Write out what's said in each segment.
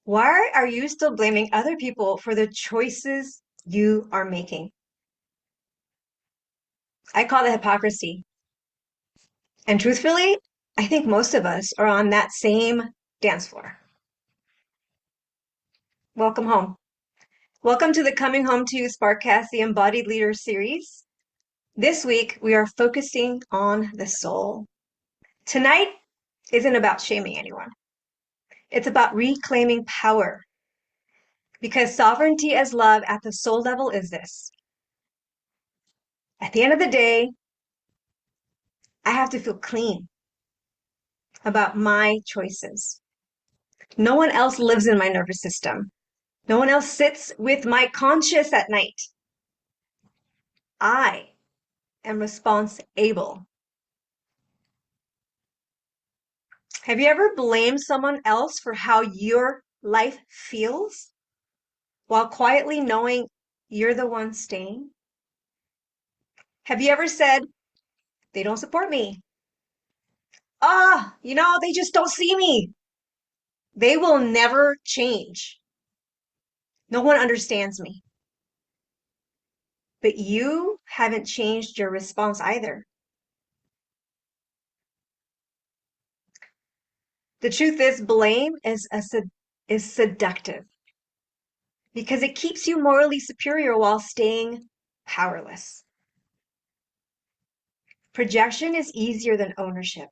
Why are you still blaming other people for the choices you are making? I call it hypocrisy. And truthfully, I think most of us are on that same dance floor. Welcome home. Welcome to the Coming Home to You Sparkcast, the Embodied Leader series. This week, we are focusing on the soul. Tonight isn't about shaming anyone. It's about reclaiming power. Because sovereignty as love at the soul level is this. At the end of the day, I have to feel clean about my choices. No one else lives in my nervous system. No one else sits with my conscious at night. I am responsible. Have you ever blamed someone else for how your life feels while quietly knowing you're the one staying? Have you ever said, they don't support me? They just don't see me. They will never change. No one understands me. But you haven't changed your response either. The truth is, blame is seductive because it keeps you morally superior while staying powerless. Projection is easier than ownership.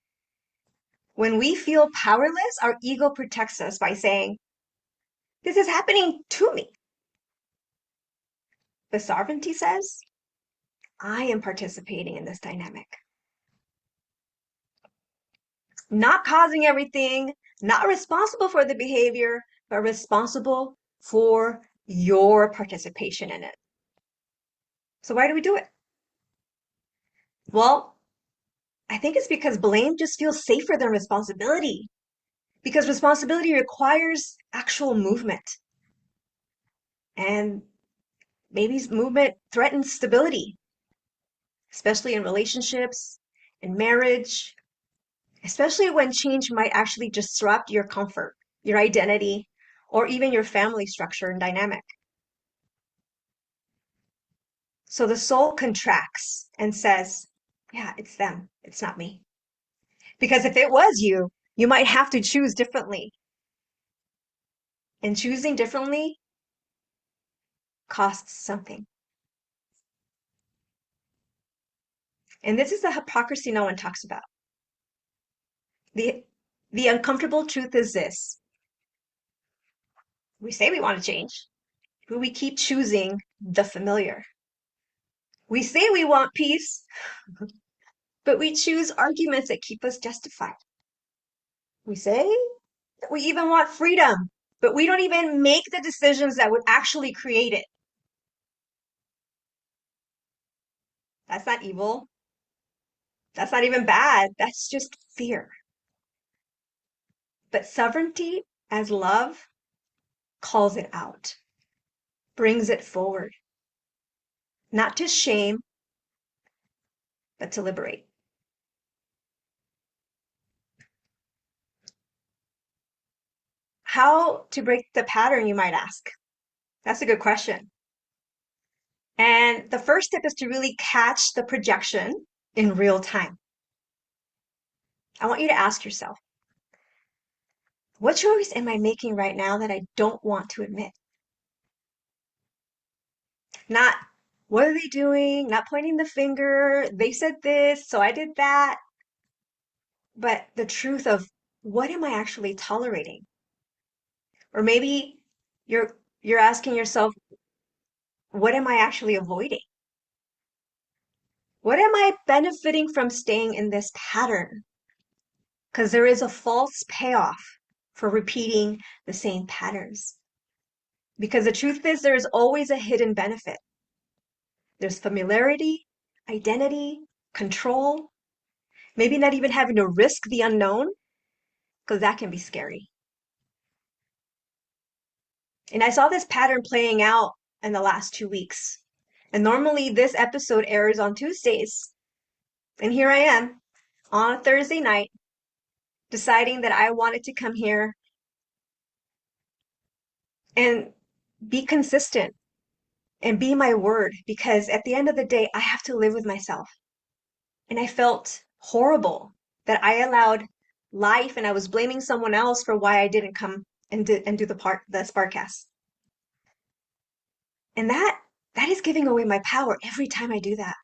When we feel powerless, our ego protects us by saying, this is happening to me. But sovereignty says, I am participating in this dynamic. Not causing everything, not responsible for the behavior, but responsible for your participation in it. So why do we do it? Well, I think it's because blame just feels safer than responsibility. Because responsibility requires actual movement. And maybe movement threatens stability, especially in relationships, in marriage, especially when change might actually disrupt your comfort, your identity, or even your family structure and dynamic. So the soul contracts and says, yeah, it's them, it's not me. Because if it was you, you might have to choose differently. And choosing differently costs something. And this is the hypocrisy no one talks about. The, the uncomfortable truth is this. We say we want to change, but we keep choosing the familiar. We say we want peace, but we choose arguments that keep us justified. We say that we even want freedom, but we don't even make the decisions that would actually create it. That's not evil. That's not even bad. That's just fear. But sovereignty as love calls it out, brings it forward, not to shame, but to liberate. How to break the pattern, you might ask? That's a good question. And the first step is to really catch the projection in real time. I want you to ask yourself, what choice am I making right now that I don't want to admit? Not, what are they doing? Not pointing the finger. They said this, so I did that. But the truth of what am I actually tolerating? Or maybe you're asking yourself, what am I actually avoiding? What am I benefiting from staying in this pattern? Because there is a false payoff for repeating the same patterns. Because the truth is, there is always a hidden benefit. There's familiarity, identity, control, maybe not even having to risk the unknown, because that can be scary. And I saw this pattern playing out in the last 2 weeks. And normally this episode airs on Tuesdays. And here I am on a Thursday night deciding that I wanted to come here and be consistent and be my word, because at the end of the day, I have to live with myself. And I felt horrible that I allowed life and I was blaming someone else for why I didn't come and do the sparkcast. And that is giving away my power every time I do that.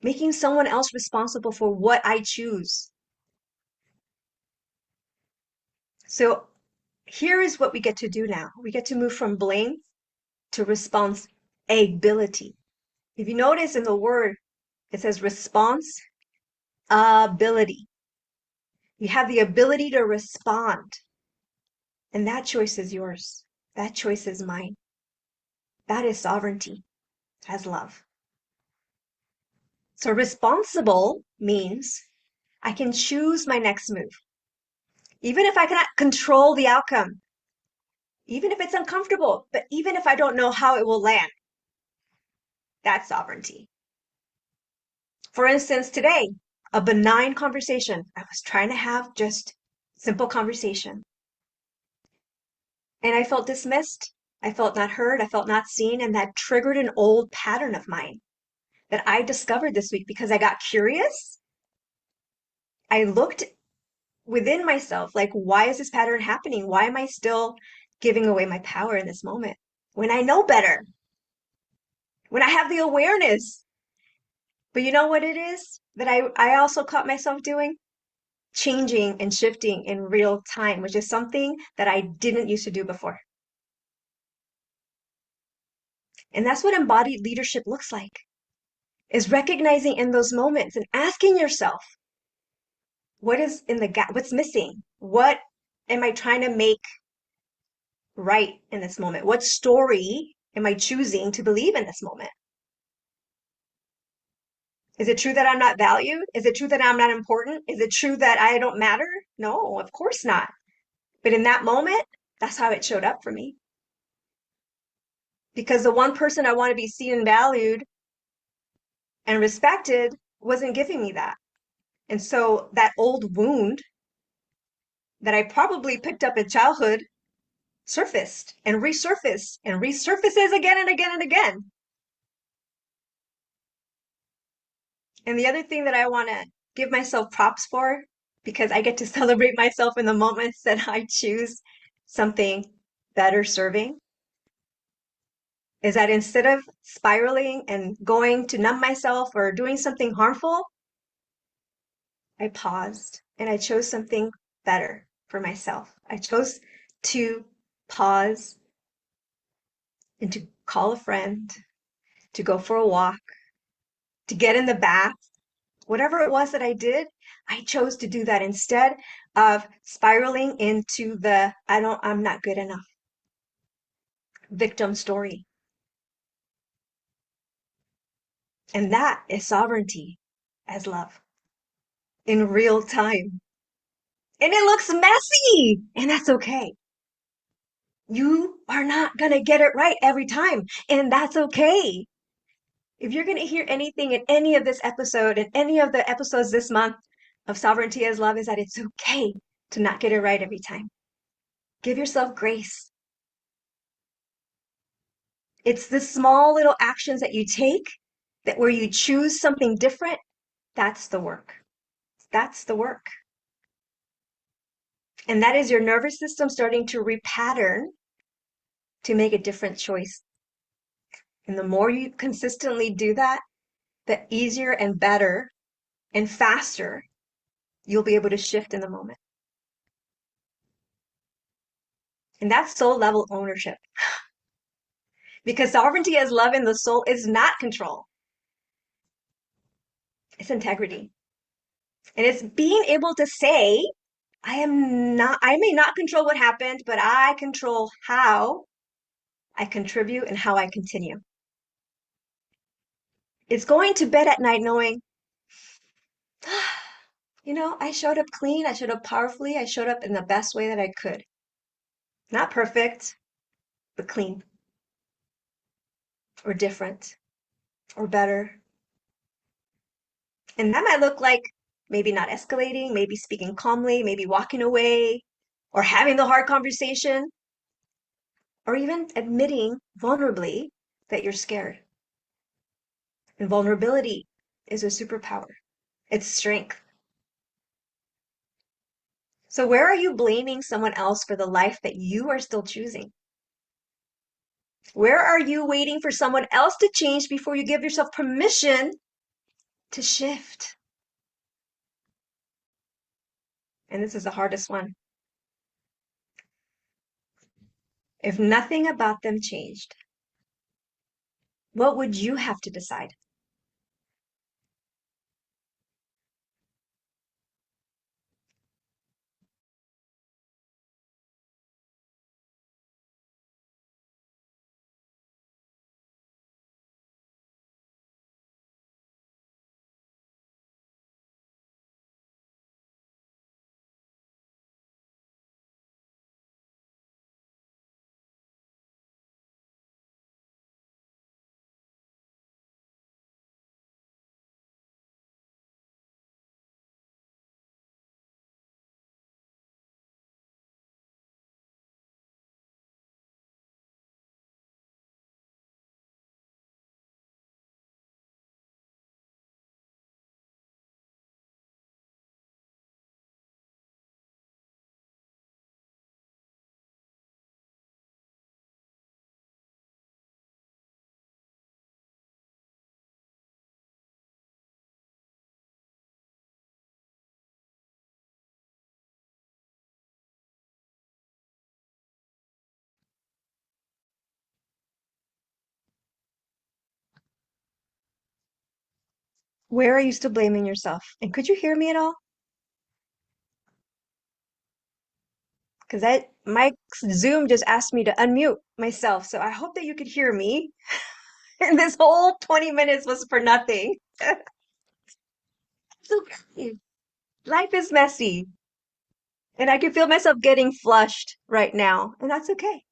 Making someone else responsible for what I choose. So here is what we get to do now. We get to move from blame to responsibility. If you notice in the word, it says response ability. You have the ability to respond. And that choice is yours. That choice is mine. That is sovereignty as love. So responsible means I can choose my next move. Even if I cannot control the outcome, even if it's uncomfortable, but even if I don't know how it will land, that's sovereignty. For instance, today, a benign conversation. I was trying to have just simple conversation. And I felt dismissed. I felt not heard. I felt not seen. And that triggered an old pattern of mine that I discovered this week because I got curious. I looked within myself, like, why is this pattern happening? Why am I still giving away my power in this moment when I know better? When I have the awareness. But you know what it is that I also caught myself doing? Changing and shifting in real time, which is something that I didn't used to do before. And that's what embodied leadership looks like, is recognizing in those moments and asking yourself, what is in the gap? What's missing? What am I trying to make right in this moment? What story am I choosing to believe in this moment? Is it true that I'm not valued? Is it true that I'm not important? Is it true that I don't matter? No, of course not. But in that moment, that's how it showed up for me. Because the one person I want to be seen and valued and respected wasn't giving me that. And so that old wound that I probably picked up in childhood surfaced and resurfaces again and again and again. And the other thing that I want to give myself props for, because I get to celebrate myself in the moments that I choose something better serving, is that instead of spiraling and going to numb myself or doing something harmful, I paused and I chose something better for myself. I chose to pause and to call a friend, to go for a walk, to get in the bath, whatever it was that I did, I chose to do that instead of spiraling into the I'm not good enough victim story. And that is sovereignty as love in real time. And it looks messy, and that's okay. You are not going to get it right every time, and that's okay. If you're going to hear anything in any of this episode and any of the episodes this month of Sovereignty as Love, is that it's okay to not get it right every time. Give yourself grace. It's the small little actions that you take that where you choose something different, that's the work. That's the work. And that is your nervous system starting to repattern to make a different choice. And the more you consistently do that, the easier and better and faster you'll be able to shift in the moment. And that's soul level ownership. Because sovereignty as love in the soul is not control. It's integrity. And it's being able to say, I may not control what happened, but I control how I contribute and how I continue. It's going to bed at night knowing, I showed up clean, I showed up powerfully, I showed up in the best way that I could. Not perfect, but clean, or different, or better. And that might look like maybe not escalating, maybe speaking calmly, maybe walking away, or having the hard conversation, or even admitting vulnerably that you're scared. And vulnerability is a superpower. It's strength. So where are you blaming someone else for the life that you are still choosing? Where are you waiting for someone else to change before you give yourself permission to shift? And this is the hardest one. If nothing about them changed, what would you have to decide? Where are you still blaming yourself? And could you hear me at all? Because my Zoom just asked me to unmute myself. So I hope that you could hear me. And this whole 20 minutes was for nothing. It's okay. Life is messy. And I can feel myself getting flushed right now. And that's okay.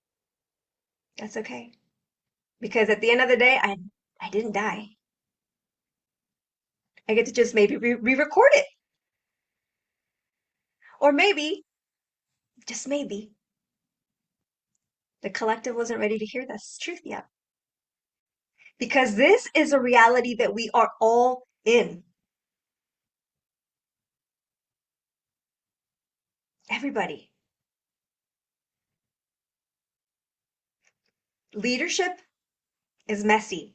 That's okay. Because at the end of the day, I didn't die. I get to just maybe re-record it. Or maybe, just maybe, the collective wasn't ready to hear this truth yet. Because this is a reality that we are all in. Everybody. Leadership is messy.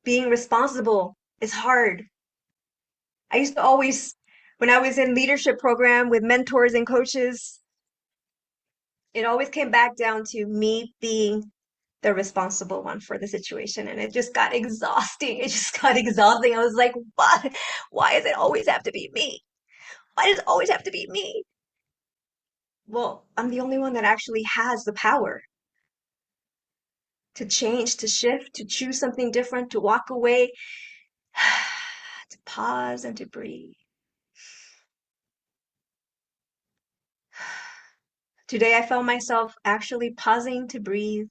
Being responsible is hard. I used to always, when I was in leadership program with mentors and coaches, it always came back down to me being the responsible one for the situation. And it just got exhausting. It just got exhausting. I was like, why does it always have to be me? Why does it always have to be me? Well, I'm the only one that actually has the power to change, to shift, to choose something different, to walk away, to pause and to breathe. Today, I found myself actually pausing to breathe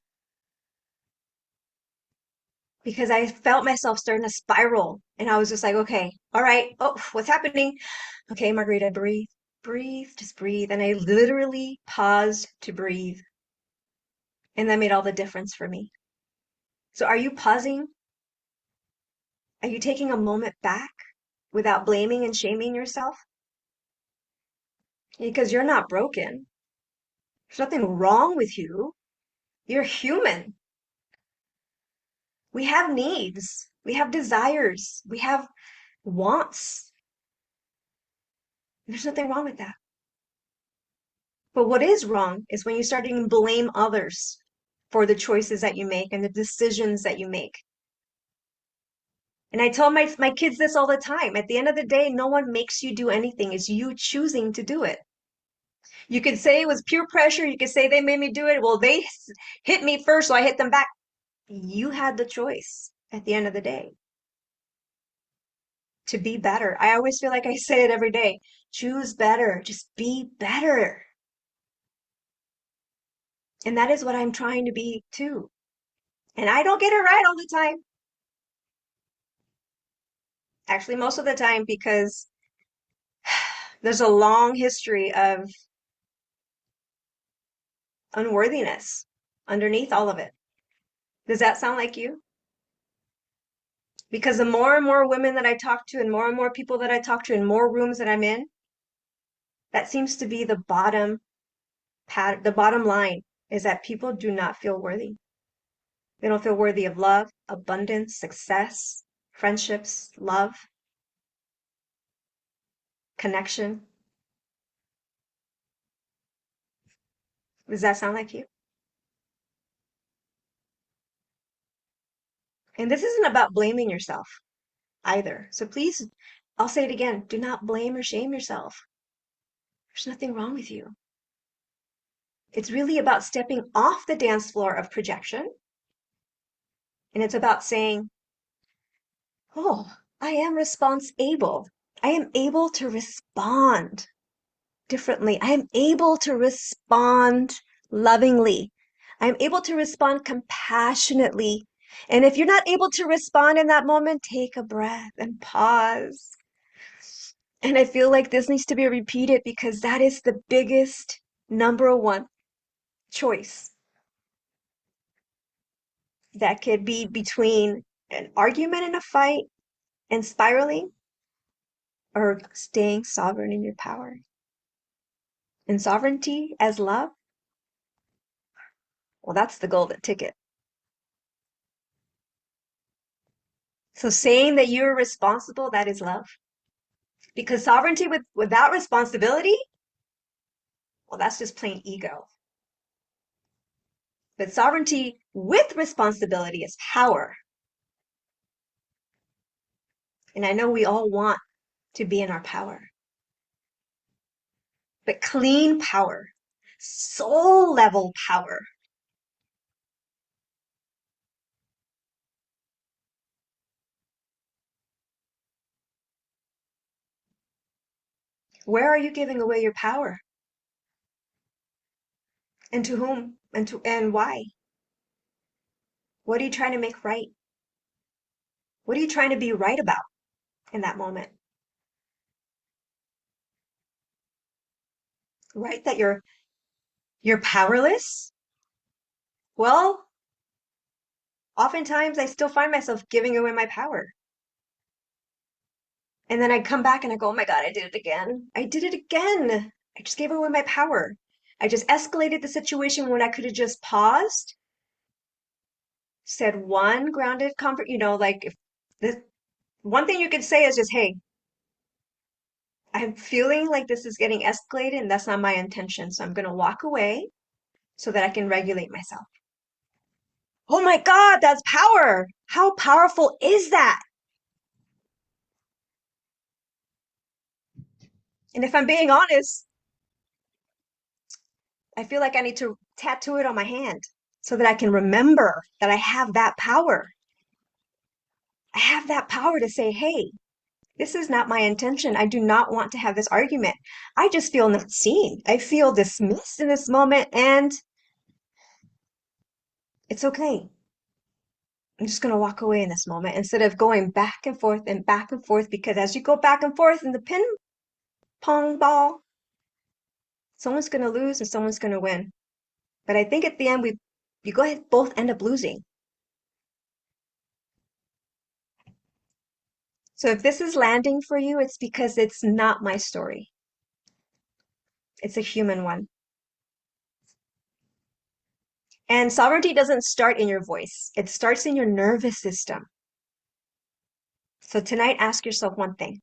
because I felt myself starting to spiral. And I was just like, okay, all right. Oh, what's happening? Okay, Margarita, breathe, breathe, just breathe. And I literally paused to breathe. And that made all the difference for me. So are you pausing? Are you taking a moment back without blaming and shaming yourself? Because you're not broken. There's nothing wrong with you. You're human. We have needs. We have desires. We have wants. There's nothing wrong with that. But what is wrong is when you start to blame others for the choices that you make and the decisions that you make. And I tell my kids this all the time. At the end of the day, no one makes you do anything. It's you choosing to do it. You could say it was peer pressure. You could say they made me do it. Well, they hit me first, so I hit them back. You had the choice at the end of the day to be better. I always feel like I say it every day. Choose better. Just be better. And that is what I'm trying to be too. And I don't get it right all the time. Actually, most of the time, because there's a long history of unworthiness underneath all of it. Does that sound like you? Because the more and more women that I talk to, and more people that I talk to, and more rooms that I'm in, that seems to be the bottom line is that people do not feel worthy. They don't feel worthy of love, abundance, success, friendships, love, connection. Does that sound like you? And this isn't about blaming yourself either. So please, I'll say it again, do not blame or shame yourself. There's nothing wrong with you. It's really about stepping off the dance floor of projection. And it's about saying, oh, I am responsible. I am able to respond differently. I am able to respond lovingly. I am able to respond compassionately. And if you're not able to respond in that moment, take a breath and pause. And I feel like this needs to be repeated because that is the biggest number one choice that could be between an argument and a fight and spiraling or staying sovereign in your power. And sovereignty as love, well, that's the golden ticket. So saying that you're responsible, that is love. Because sovereignty without responsibility, well, that's just plain ego. But sovereignty with responsibility is power. And I know we all want to be in our power. But clean power, soul level power. Where are you giving away your power? And to whom? And why? What are you trying to make right? What are you trying to be right about in that moment? Right? That you're powerless? Well, oftentimes I still find myself giving away my power. And then I come back and I go, oh my God, I did it again. I did it again. I just gave away my power. I just escalated the situation when I could have just paused, said one grounded comfort, like if this one thing you could say is just, hey, I'm feeling like this is getting escalated and that's not my intention. So I'm going to walk away so that I can regulate myself. Oh my God, that's power. How powerful is that? And if I'm being honest, I feel like I need to tattoo it on my hand so that I can remember that I have that power. I have that power to say, hey, this is not my intention. I do not want to have this argument. I just feel not seen. I feel dismissed in this moment, and it's okay. I'm just going to walk away in this moment instead of going back and forth, because as you go back and forth in the ping pong ball, someone's going to lose and someone's going to win. But I think at the end, you go ahead, both end up losing. So if this is landing for you, it's because it's not my story. It's a human one. And sovereignty doesn't start in your voice. It starts in your nervous system. So tonight, ask yourself one thing.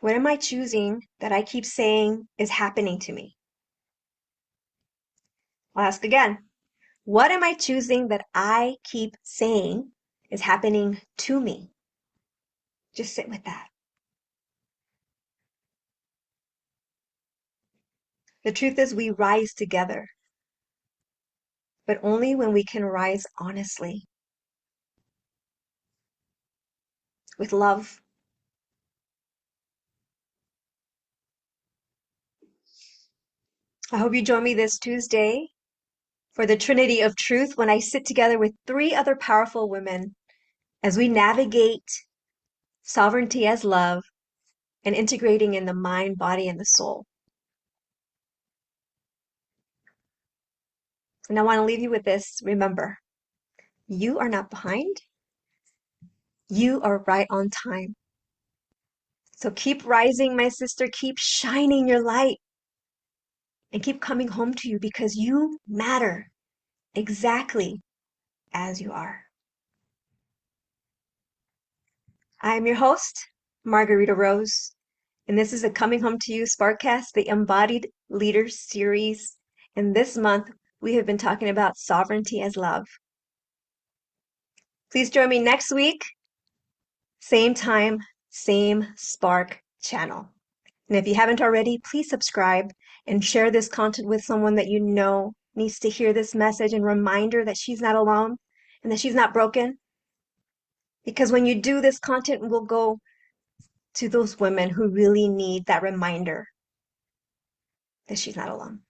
What am I choosing that I keep saying is happening to me? I'll ask again. What am I choosing that I keep saying is happening to me? Just sit with that. The truth is, we rise together, but only when we can rise honestly, with love. I hope you join me this Tuesday for the Trinity of Truth when I sit together with 3 other powerful women as we navigate sovereignty as love and integrating in the mind, body, and the soul. And I want to leave you with this. Remember, you are not behind. You are right on time. So keep rising, my sister. Keep shining your light and keep coming home to you because you matter exactly as you are. I am your host, Margarita Rose, and this is a Coming Home to You Sparkcast, the Embodied Leaders series. And this month, we have been talking about sovereignty as love. Please join me next week, same time, same Spark channel. And if you haven't already, please subscribe and share this content with someone that you know needs to hear this message and reminder that she's not alone and that she's not broken. Because when you do this content, we'll go to those women who really need that reminder that she's not alone.